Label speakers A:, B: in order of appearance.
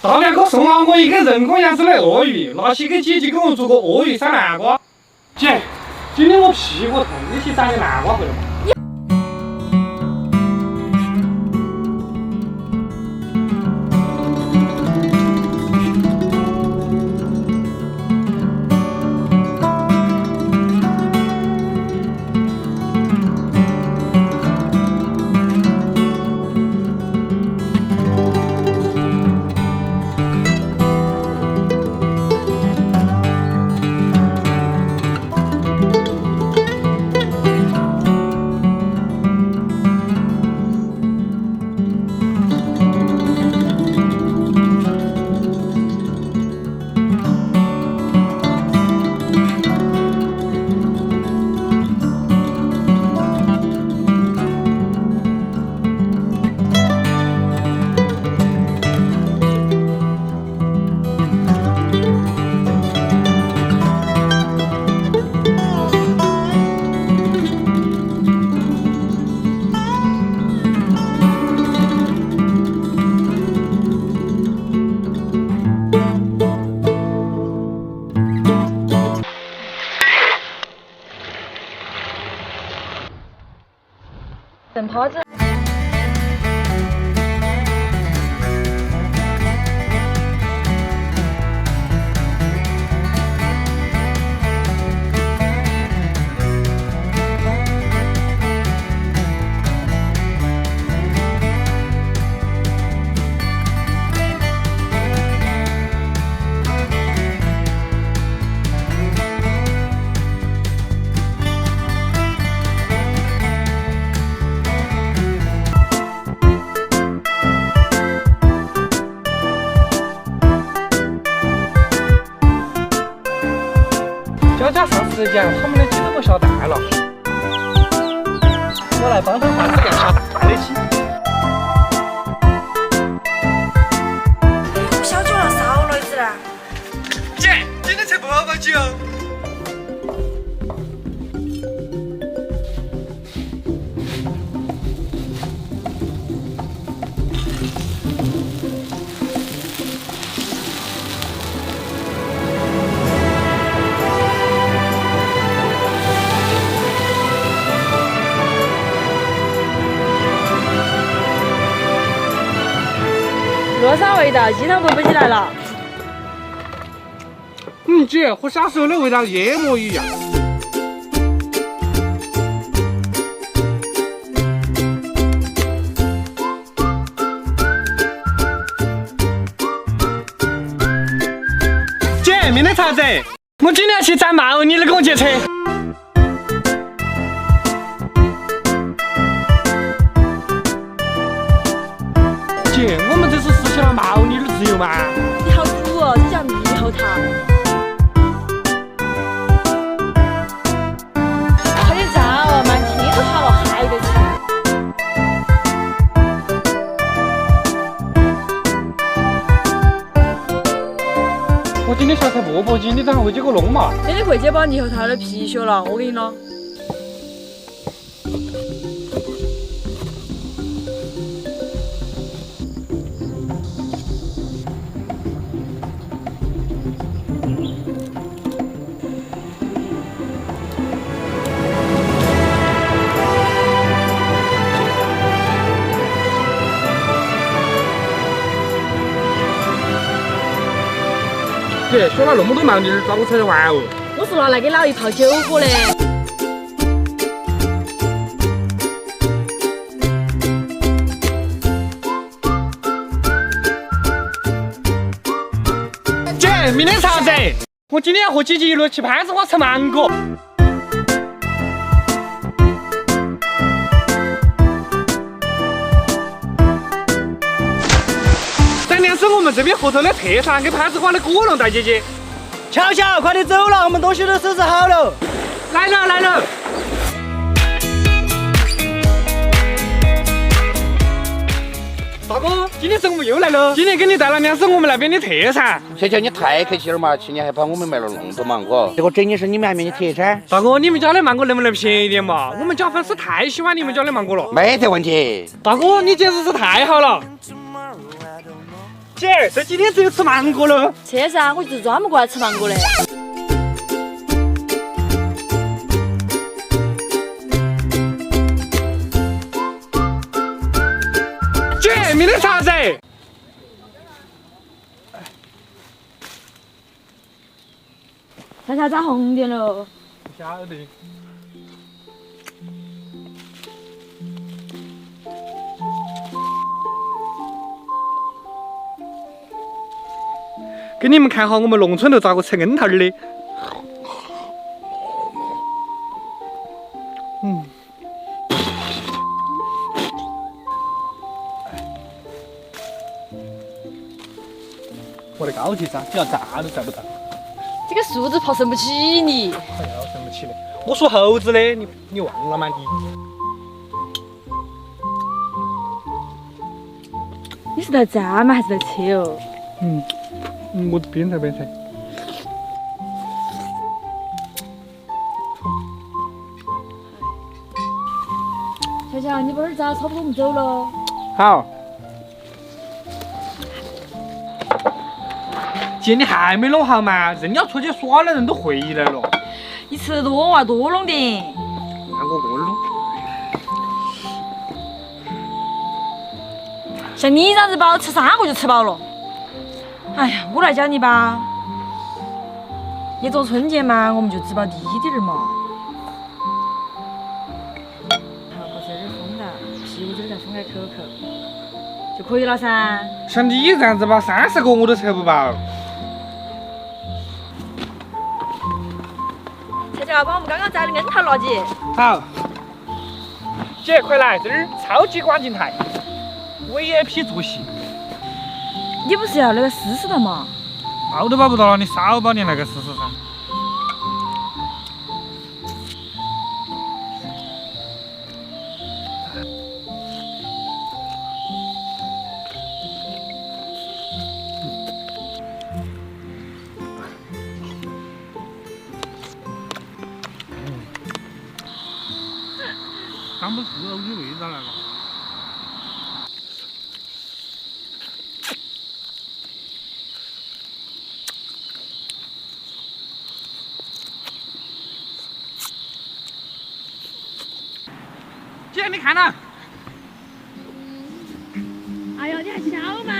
A: 大两哥送了我一个人工养殖的鳄鱼，那些给姐姐给我做个鳄鱼塞南瓜。姐，今天我屁股痛，你去摘点南瓜回来嘛。
B: 正泡子。
A: 娇家上次讲，他们的鸡都不下蛋了，我来帮他换这个下蛋的鸡。
B: 小酒了，少了一只了。
A: 姐，今天才不好酒。
B: 多少味道？鸡汤闻不起来了。
A: 姐，和小时候的味道一模一样。姐，明天啥子？我今天要去摘帽，你来跟我借车。姐，我们这是实现了贸易的自由嘛？
B: 你好土哦，这叫猕猴桃。快点炸哦，满天都好了，还得吃。
A: 我今天下菜钵钵鸡，你等下回去给我弄嘛。
B: 那你回去把猕猴桃的皮削了，我给你弄。
A: 姐，学了那么多毛泥，咋个才得完哦？
B: 我是拿来给老姨泡酒喝的。
A: 姐，明天啥子？我今天要和姐姐一路去攀枝花吃芒果。这辆是我们这边河头的特产，给攀枝花的果农带姐姐。
C: 巧巧，快点走了，我们东西都收拾好了。
A: 来了来了。大哥，今天生物又来了，今天给你带了两是我们那边的特产。
D: 小巧，你太客气了嘛，去年还把我们卖了那么多芒果，这个整的是你们那边的特产。
A: 大哥，你们家的芒果能不能便宜点嘛？我们家粉丝太喜欢你们家的芒果了。
D: 没得问题。
A: 大哥，你简直是太好了。姐，这几天只有吃芒果了。
B: 是噻，我就是专门过来吃芒果的。
A: 姐，没得啥子。
B: 看下咋红点了？
A: 不晓得。给你们看哈，我们农村头咋个吃樱桃儿的。我的高级噻，你要炸都炸不到。
B: 这个树枝泡生不起你。
A: 哎呀，生不起的。我属猴子的，你忘了吗你？
B: 你是在站吗？还是在切哦？
A: 我边菜边菜。
B: 小强，你把儿炸差不多，我们走了。
A: 好。姐，你还没弄好吗？人要出去耍的人都回来了。
B: 你吃多哇，多弄点。
A: 那我个人弄。
B: 像你这样子饱，吃3个就吃饱了。哎呀，我来教你吧。一做春节嘛，我们就只包低点儿嘛。好，把这点封到，屁股这儿再封开口口，就可以了噻。
A: 像你这样子吧，30个我都吃不饱。
B: 菜椒，把我们刚刚摘的樱桃拿起。
A: 好。姐，快来，这儿超级观景台 ，VIP 坐席。
B: 你不是要那个丝丝的嘛？
A: 包都包不到了，你少包点那个试试噻。刚不是有味道来了。姐，你看呐！
B: 哎呦，你还笑吗？